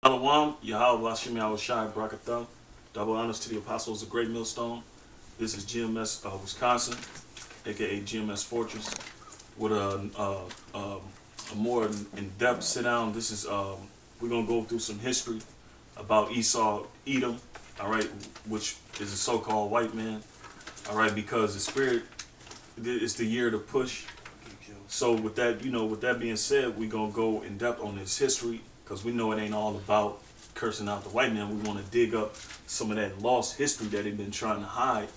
Shalom, Yahweh Hashem Yahweh Shai Barakatham. Double honors to the apostles of Great Millstone. This is GMS Wisconsin, aka GMS Fortress, with a more in-depth sit down. This is we're gonna go through some history about Esau, Edom, all right, which is a so-called white man, all right, because the spirit is the year to push. So with that, with that being said, we're gonna go in depth on this history because we know it ain't all about cursing out the white man. We want to dig up some of that lost history that they've been trying to hide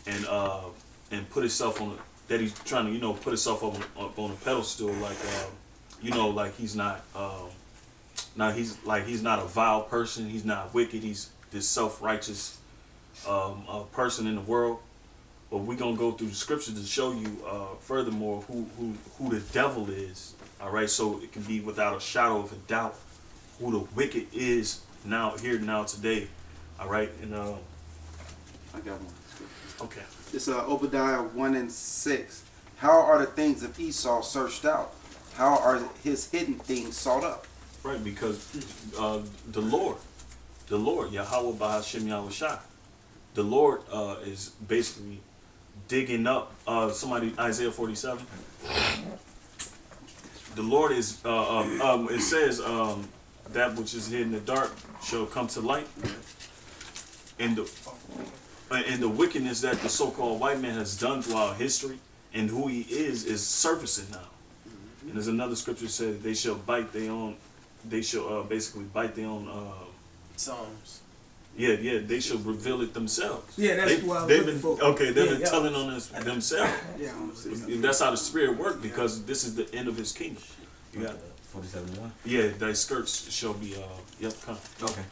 and put itself on that he's trying to put itself up on a pedestal like like he's not he's not a vile person. He's not wicked. He's this self-righteous person in the world. But we're gonna go through the scriptures to show you furthermore who the devil is. All right, so it can be without a shadow of a doubt who the wicked is now today. All right, and I got one. okay. It's Obadiah 1:6. How are the things of Esau searched out? How are his hidden things sought up? Right, because the Lord, Yahweh Bahashem Yahweh Shai, the Lord is basically digging up somebody, Isaiah 47. The Lord is it says that which is hidden in the dark shall come to light, and the wickedness that the so-called white man has done throughout history and who he is surfacing now. And there's another scripture that says they shall bite their own. They shall basically bite their own. Psalms. Yeah, they should reveal it themselves. Yeah, that's what I was they've looking been for. okay. They've Yeah, been yeah. telling on us themselves. Yeah. And that's how the spirit works because this is the end of his kingdom. You got 47:1. yeah. Thy skirts shall be come. Okay.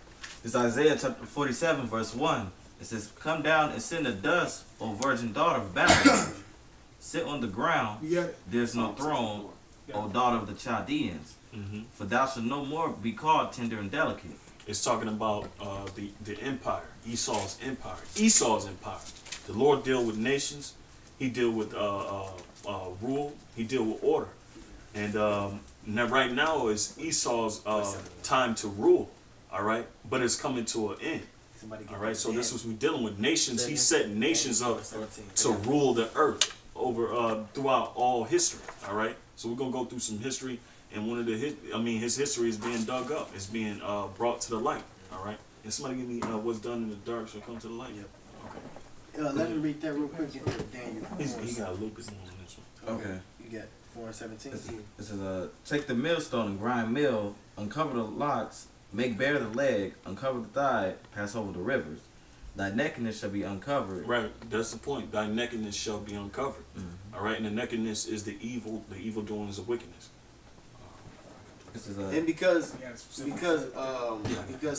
It's Isaiah chapter 47, verse 1. It says, "Come down and sit in the dust, O virgin daughter of Babylon. Sit on the ground. You got it? There's no throne, O daughter of the Chaldeans. For thou shalt no more be called tender and delicate." It's talking about the empire, Esau's empire. Esau's empire. The Lord deal with nations. He deal with rule. He deal with order. And now right now is Esau's time to rule. All right, but it's coming to an end. All right, so this is we're dealing with nations. He's setting nations up to rule the earth over throughout all history. All right, so we're gonna go through some history. And one of his history is being dug up. It's being brought to the light. All right. And somebody give me what's done in the dark shall come to the light. Yep. Okay. Let me read that real quick. And then Daniel. He got Lucas on this one. Okay. You got 4:17. It says, "Take the millstone and grind meal, uncover the locks, make bare the leg, uncover the thigh, pass over the rivers. Thy nakedness shall be uncovered." Right. That's the point. Thy nakedness shall be uncovered. All right. And the nakedness is the evil doings of wickedness. This is And because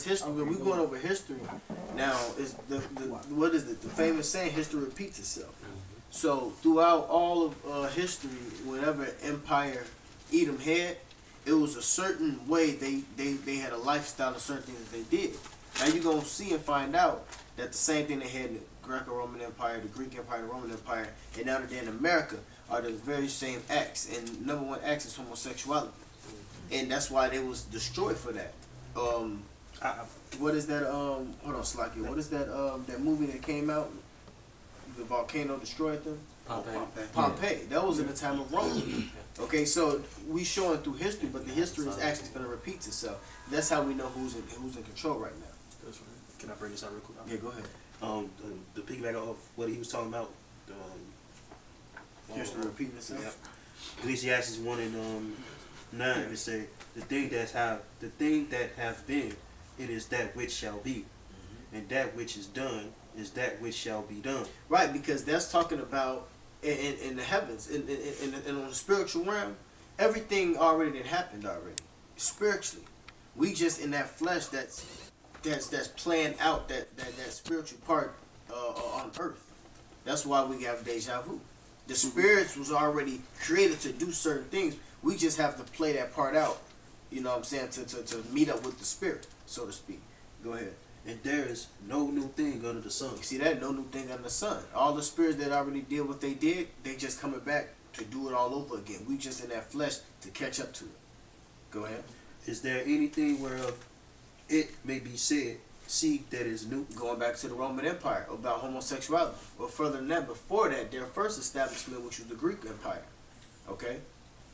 history, when we're going over history now, is what is it? The famous saying, history repeats itself. So throughout all of history, whenever Empire Edom had, it was a certain way they had a lifestyle of certain things that they did. Now you're gonna see and find out that the same thing they had in the Greco-Roman Empire, the Greek Empire, the Roman Empire, and now that they're in America are the very same acts. And number one act is homosexuality. And that's why they was destroyed for that. What is that? Hold on, Slacky. What is that? That movie that came out? The volcano destroyed them. Pompeii. That was in the time of Rome. Okay, so we showing through history, but the history is actually going to repeat itself. That's how we know who's in control right now. That's right. Can I bring this out real quick? Yeah, go ahead. The piggyback off what he was talking about. History repeating itself. Yeah. Ecclesiastes 1:9. It say the thing that have been, it is that which shall be, and that which is done is that which shall be done. Right, because that's talking about in the heavens, in on the spiritual realm, everything already that happened already. Spiritually, we just in that flesh that's playing out that spiritual part on earth. That's why we have deja vu. The spirits was already created to do certain things. We just have to play that part out. You know what I'm saying? To meet up with the spirit, so to speak. Go ahead. And there is no new thing under the sun. You see that? No new thing under the sun. All the spirits that already did what they did, they just coming back to do it all over again. We just in that flesh to catch up to it. Go ahead. Is there anything whereof it may be said, see that is new. Going back to the Roman Empire about homosexuality. Or further than that, before that, their first establishment, which was the Greek Empire. Okay?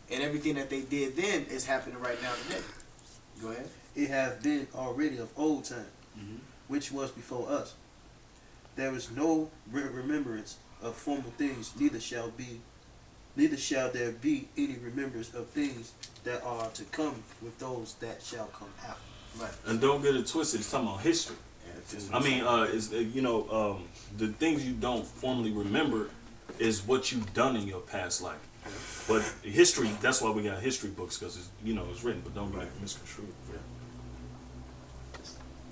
And everything that they did then is happening right now today. Go ahead. It hath been already of old time, which was before us. There is no remembrance of former things, neither shall there be any remembrance of things that are to come with those that shall come after. Right. And don't get it twisted. It's talking about history. Yeah, it's just- I mean, the things you don't formally remember is what you've done in your past life. But history, that's why we got history books, because it's written, but don't get misconstrued.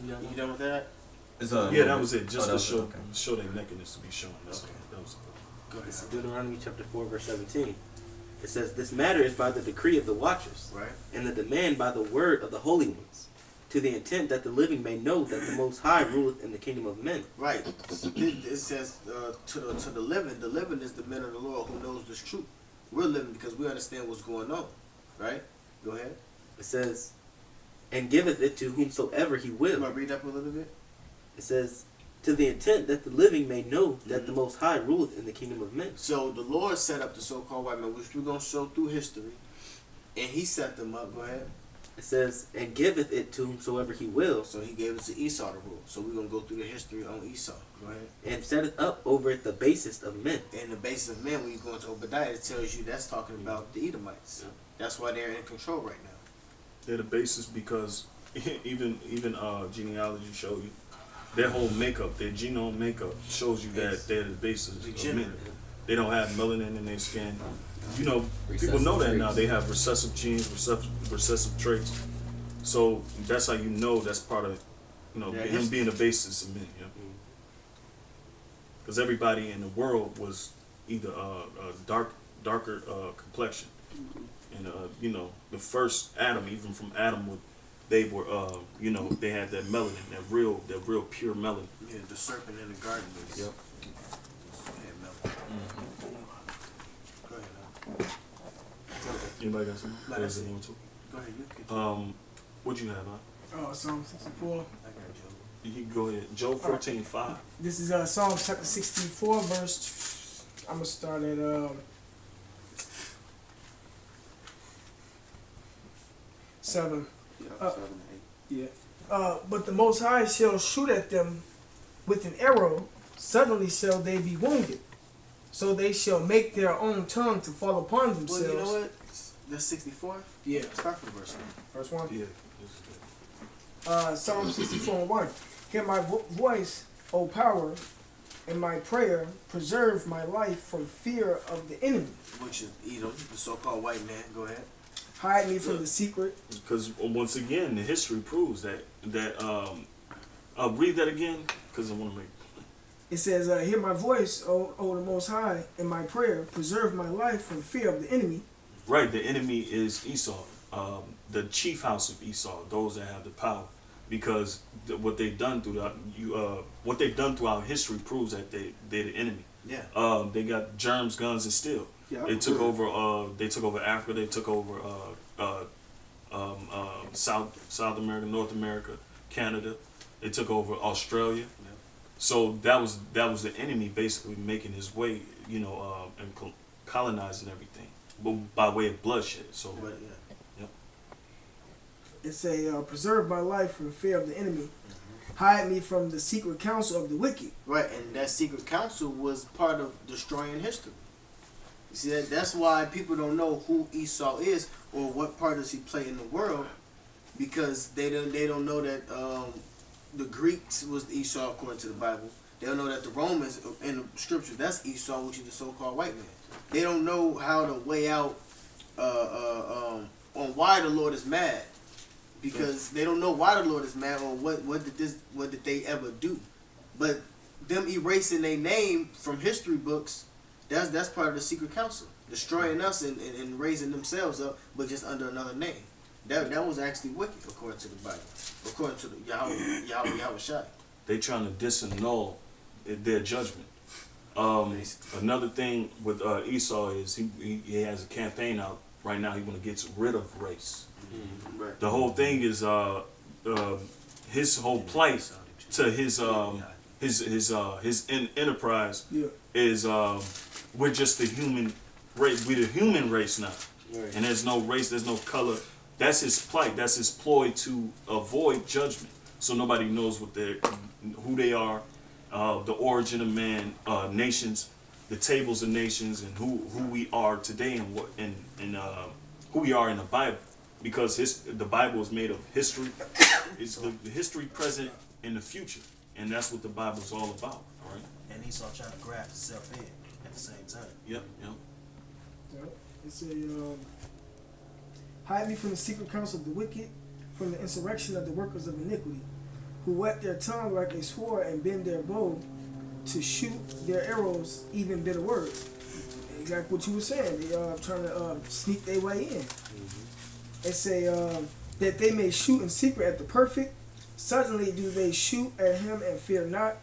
You done with that? It's Yeah, that was it. Just that to was it, okay. show their nakedness to be shown. That's Okay. that was Go ahead. This is Deuteronomy chapter 4, verse 17. It says, "This matter is by the decree of the watchers, Right? and the demand by the word of the holy ones, to the intent that the living may know that the Most High ruleth in the kingdom of men." Right. It says to the living. The living is the men of the Lord who knows this truth. We're living because we understand what's going on. Right? Go ahead. It says, "And giveth it to whomsoever he You will." want to read up a little bit? It says, "To the intent that the living may know that the Most High ruleth in the kingdom of men." So the Lord set up the so-called white man, which we're going to show through history. And he set them up. Go ahead. It says, "And giveth it to whomsoever he will, So he gave it to Esau to rule. So we're going to go through the history on Esau. Go ahead. and setteth up over it the basest of men." And the base of men, when you go into Obadiah, it tells you that's talking about the Edomites. Yeah. That's why they're in control right now. they're the basis, because even genealogy show you their whole makeup, their genome makeup shows you that they're the basis of men. Degenerate. They don't have melanin in their skin. People Recessive know that now. traits. They have recessive genes, recessive traits. So that's how you know that's part of Yeah, him his- being the basis of men. Yeah. Because everybody in the world was either darker complexion, and the first Adam, even from Adam, they were they had that melanin, that real pure melanin. Yeah, the serpent in the garden was. Yep. had melon. Go ahead. Anybody got something? No, that's it. Want to? Go ahead. You can. What'd you have? Huh? Psalm 64. I got Joe. You can go ahead. Job 14:5. This is Psalm chapter 64, verse. I'm gonna start at 7. Yeah, 7 and 8. Yeah. But the Most High shall shoot at them with an arrow. Suddenly shall they be wounded. So they shall make their own tongue to fall upon Well, themselves. you know what? That's 64. Yeah. Start from verse 1. Verse 1. Yeah. This is good. Psalm 64 1. Hear my voice, O power, and my prayer. Preserve my life from fear of the enemy. Which is Edom, the so-called white man. Go ahead. Hide me from the secret. Because once again, the history proves that I'll read that again because I want to make. It says, hear my voice, O the Most High, and my prayer. Preserve my life from fear of the enemy. Right, the enemy is Esau, the chief house of Esau, those that have the power, because what they've done throughout history proves that they're the enemy. Yeah. They got germs, guns, and steel. Yeah, They took over. They took over Africa. They took over South America, North America, Canada. They took over Australia. So that was the enemy basically making his way, and colonizing everything, but by way of bloodshed. So But, yeah. It say, preserve my life from fear of the enemy. Hide me from the secret counsel of the wicked. Right, and that secret council was part of destroying history. You see that's why people don't know who Esau is or what part does he play in the world, because they don't know that the Greeks was Esau according to the Bible. They don't know that the Romans in the scriptures, that's Esau, which is the so-called white man. They don't know how to weigh out on why the Lord is mad, because they don't know why the Lord is mad or what did they ever do. But them erasing their name from history books, that's part of the secret council, destroying us and raising themselves up, but just under another name. That was actually wicked according to the Bible, according to the Yahweh Shai. they trying to disannul their judgment. Another thing with Esau is he has a campaign out right now. He want to get rid of race. Right. The whole thing is his whole plight to his enterprise Yeah. is we're just the human race. We're the human race now, Right. and there's no race, there's no color. That's his plight. That's his ploy to avoid judgment, so nobody knows who they are, the origin of man, nations, the tables of nations, and who we are today, and what and who we are in the Bible, because the Bible is made of history. It's the history present in the future, and that's what the Bible is all about. All right. And Esau trying to graft himself in at the same time. Yep. Yep. It's a hide me from the secret counsel of the wicked, from the insurrection of the workers of iniquity, who wet their tongue like a sword and bend their bow to shoot their arrows, even bitter words. Exactly what you were saying. They trying to sneak their way in. They say that they may shoot in secret at the perfect. Suddenly do they shoot at him and fear not.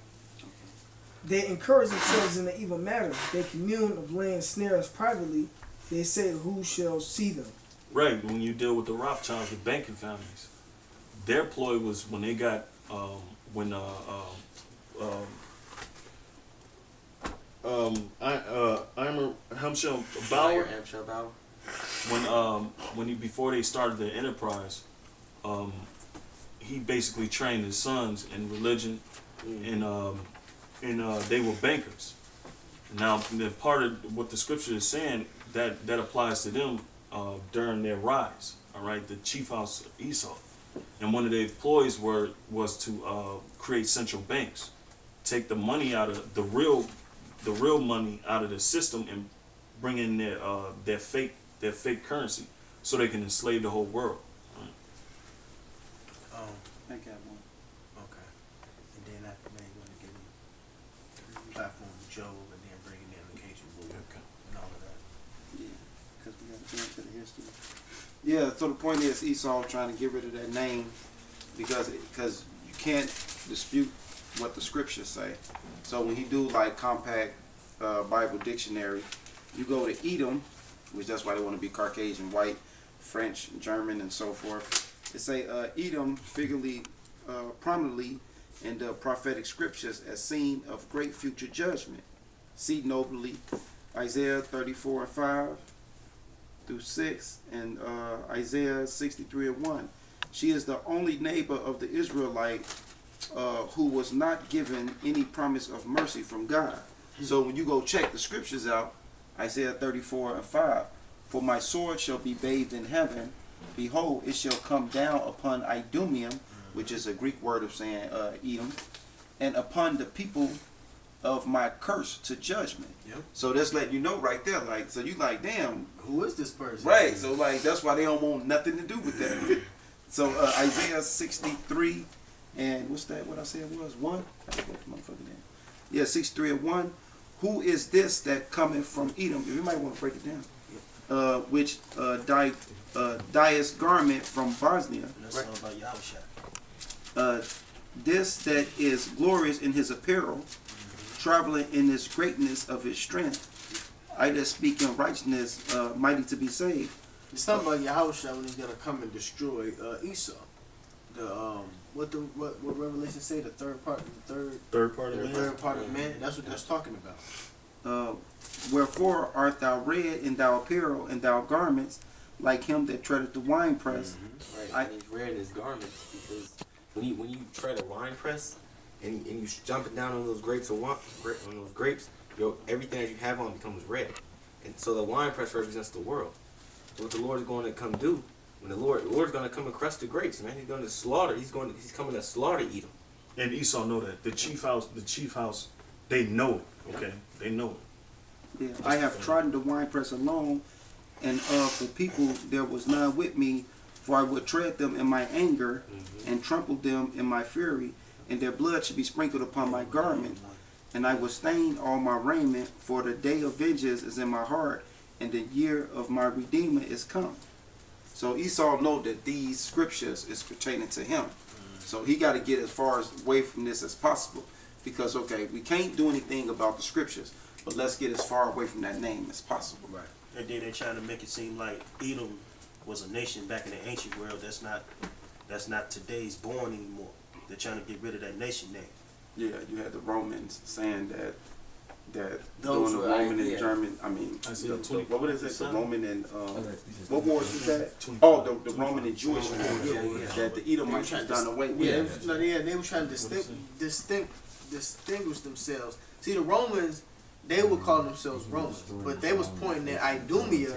They encourage themselves in the evil matter. They commune of laying snares privately. They say, who shall see them? Right. When you deal with the Rothschilds, the banking families, their ploy was when they got I'm Hampshire Bauer. Hampshire Bauer. Before they started the enterprise, he basically trained his sons in religion, and they were bankers. Now, the part of what the scripture is saying that applies to them during their rise. All right, the chief house of Esau, and one of their ploys was to create central banks, take the money out of the real money out of the system and bring in their fake currency, so they can enslave the whole world. I got one. Okay. And then after that, you want to give him the platform of Job, and then bring in the occasion and all of that. Yeah, because we got to get into the history. Yeah, so the point is Esau trying to get rid of that name because you can't dispute what the scriptures say. So when he do like compact Bible dictionary, you go to Edom, which that's why they want to be Caucasian, white, French, German, and so forth. It say Edom figuratively, prominently in the prophetic scriptures as scene of great future judgment. See nobly Isaiah 34:5 through 6 and Isaiah 63:1. She is the only neighbor of the Israelite who was not given any promise of mercy from God. So when you go check the scriptures out, Isaiah 34:5, for my sword shall be bathed in heaven, behold, it shall come down upon Idumeum, which is a Greek word of saying Edom, and upon the people of my curse to judgment. Yep. So that's letting you know right there, like, so you like, damn, Who is this person? right? So like that's why they don't want nothing to do with that. So Isaiah 63 and what's that? What I said was 1. Yeah, 63:1. Who is this that cometh from Edom? You might want to break it down. Which dyest garment from Bosnia. And that's all about Yahushua. This that is glorious in his apparel, traveling in this greatness of his strength. I that speak in righteousness, mighty to be saved. It's talking about Yahushua when he's gonna come and destroy Esau. The what Revelation say? The third part of man. That's what that's talking about. Wherefore art thou red in thou apparel and thou garments, like him that treadeth the winepress. Right, and he's red in his garments because when you tread a wine press and you jumping down on those grapes everything that you have on becomes red, and so the wine press represents the world. So what the Lord is going to come do when the Lord's going to come and crush the grapes, man. He's going to slaughter. He's coming to slaughter Edom. And Esau know that the chief house, they know it. Okay, they know it. Yeah, I have trodden the winepress alone, and for people there was none with me, for I would tread them in my anger, and trample them in my fury, and their blood should be sprinkled upon my garment, and I will stain all my raiment, for the day of vengeance is in my heart, and the year of my Redeemer is come. So Esau know that these scriptures is pertaining to him. So he got to get as far away from this as possible, because okay, we can't do anything about the scriptures, but let's get as far away from that name as possible. Right. And then they're trying to make it seem like Edom was a nation back in the ancient world. That's not today's born anymore. They're trying to get rid of that nation name. Yeah, you had the Romans saying that Those during the were, Roman yeah. and German, I mean, Isaiah the, 20, what is it? The Roman and Okay, what wars was that? 25. Oh, the Roman and Jewish war. Yeah, yeah. That the Edomites was done away with. Yeah, they were trying to distinguish themselves. See, the Romans, they would call themselves Romans, but they was pointing at Idumea.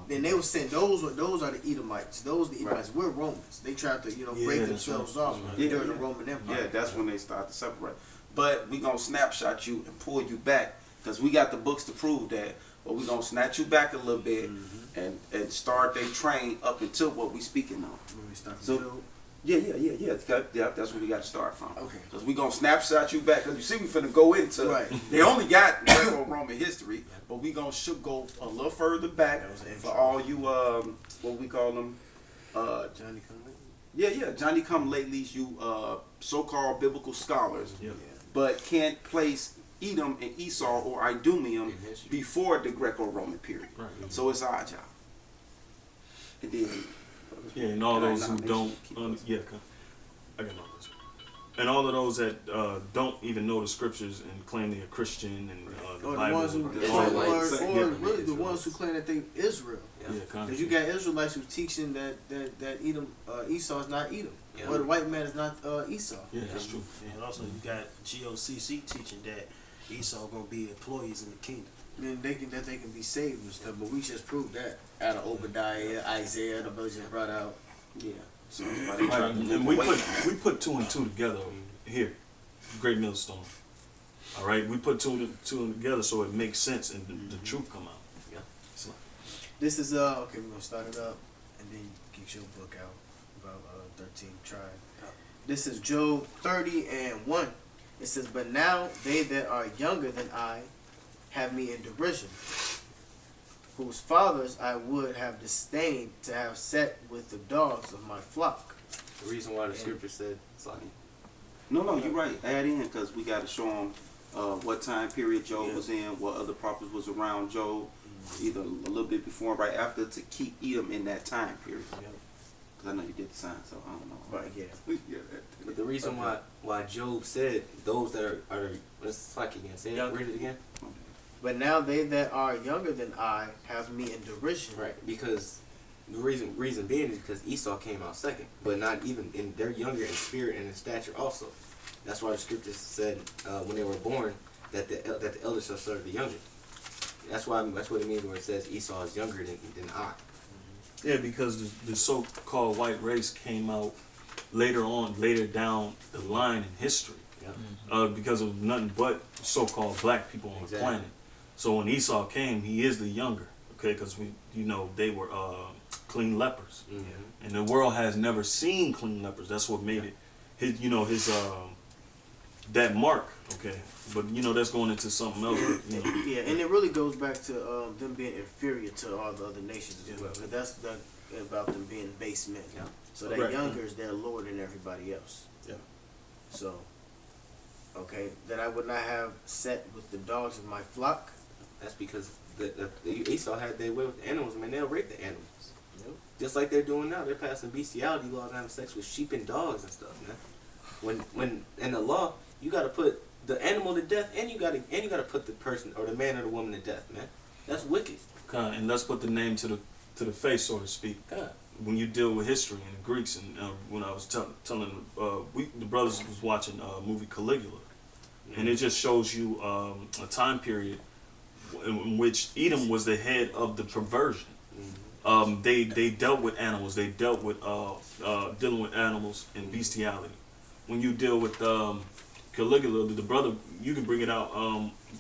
Then they were saying those are the Edomites. Those are the Edomites. We're Romans. They tried to break that's themselves right. off Yeah, during yeah. the Roman Empire. Yeah, that's when they start to separate. But we gonna snapshot you and pull you back because we got the books to prove that. But we gonna snatch you back a little bit and start their train up until what we speaking on. When we start So- to build. Yeah. That's where we got to start from. Okay. Because we gonna snapshot you back. Cause you see, we finna go into. Right. They only got Greco-Roman history, but we gonna should go a little further back That was an for intro. all you what we call them. Johnny come Yeah, Johnny come latelys, you so-called biblical scholars, Yeah. but can't place Edom and Esau or Idumeum In history. before the Greco-Roman period. Right. So it's our job. And then, Yeah, and all Can I those who not don't, mention- keep going? I got all those. And all of those that don't even know the scriptures and claim they're Christian and the Or the Bible, ones who, and Yeah. all or, that. or, Yeah. really the ones who claim that they Israel. Yeah, kind Because you got Israelites who teaching that Edom, Esau is not Edom, Yeah. or the white man is not Esau. Yeah, that's true. And also you got GOCC teaching that Esau gonna be employees in the kingdom. Then they can be saved and stuff, but we just proved that out of Obadiah, Isaiah, the brother just brought out. yeah. So Right, and we put two and two together here, Great Millstone. All right, we put two together so it makes sense and the truth come out. Yeah. So, This is okay. We're gonna start it up, and then get your book out about 13 tribe. This is Job 30:1. It says, "But now they that are younger than I have me in derision, whose fathers I would have disdained to have set with the dogs of my flock." The reason why the scripture said, Slaki. No, you're right. Add in because we got to show them what time period Job was in, what other prophets was around Job, either a little bit before or right after, to keep Edom in that time period. Because I know you did the sign, so I don't know. Right, yeah. Yeah, But the reason why Job said those that are let's Slaki again. Say it. Read it again. But now they that are younger than I have me in derision. Right, because the reason being is because Esau came out second, but not even in they're younger in spirit and in stature also. That's why the scripture said when they were born that the elder shall serve the younger. That's what it means when it says Esau is younger than I. yeah, because the so-called white race came out later down the line in history, Yeah. because of nothing but so-called black people on the Exactly. planet. So when Esau came, he is the younger, okay? Because they were clean lepers. Mm-hmm. And the world has never seen clean lepers. That's what made it his that mark, okay. But that's going into something else. But, Yeah, and it really goes back to them being inferior to all the other nations as well. Because that's about them being base men. Yeah. So that Right. younger is their lord than everybody else. Yeah. So, okay, that I would not have set with the dogs of my flock. That's because the Esau had their way with the animals. I mean, they'll rape the animals. Yep. Just like they're doing now. They're passing bestiality laws and having sex with sheep and dogs and stuff, man. When in the law, you got to put the animal to death, and you got to put the person or the man or the woman to death, man. That's wicked. and let's put the name to the face, so to speak. God. When you deal with history and the Greeks, and when I was telling the brothers was watching a movie Caligula, and it just shows you a time period in which Edom was the head of the perversion. They dealt with animals. They dealt with dealing with animals and bestiality. When you deal with Caligula, the brother, you can bring it out.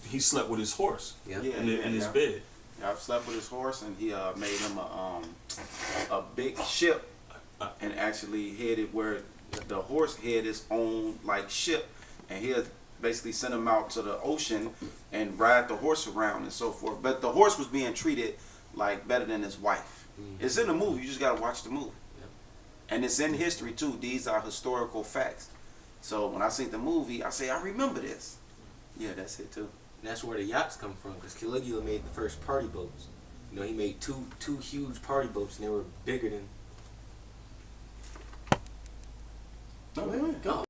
He slept with his horse Yeah. in his bed. Yeah, I've slept with his horse, and he made him a big ship, and actually headed where the horse had his own like ship, and he had basically sent him out to the ocean and ride the horse around and so forth. But the horse was being treated like better than his wife. It's in the movie. You just gotta watch the movie, and it's in history too. These are historical facts. So when I see the movie, I say I remember this. Yeah, that's it too. And that's where the yachts come from, because Caligula made the first party boats. He made two huge party boats, and they were bigger than. No, Go.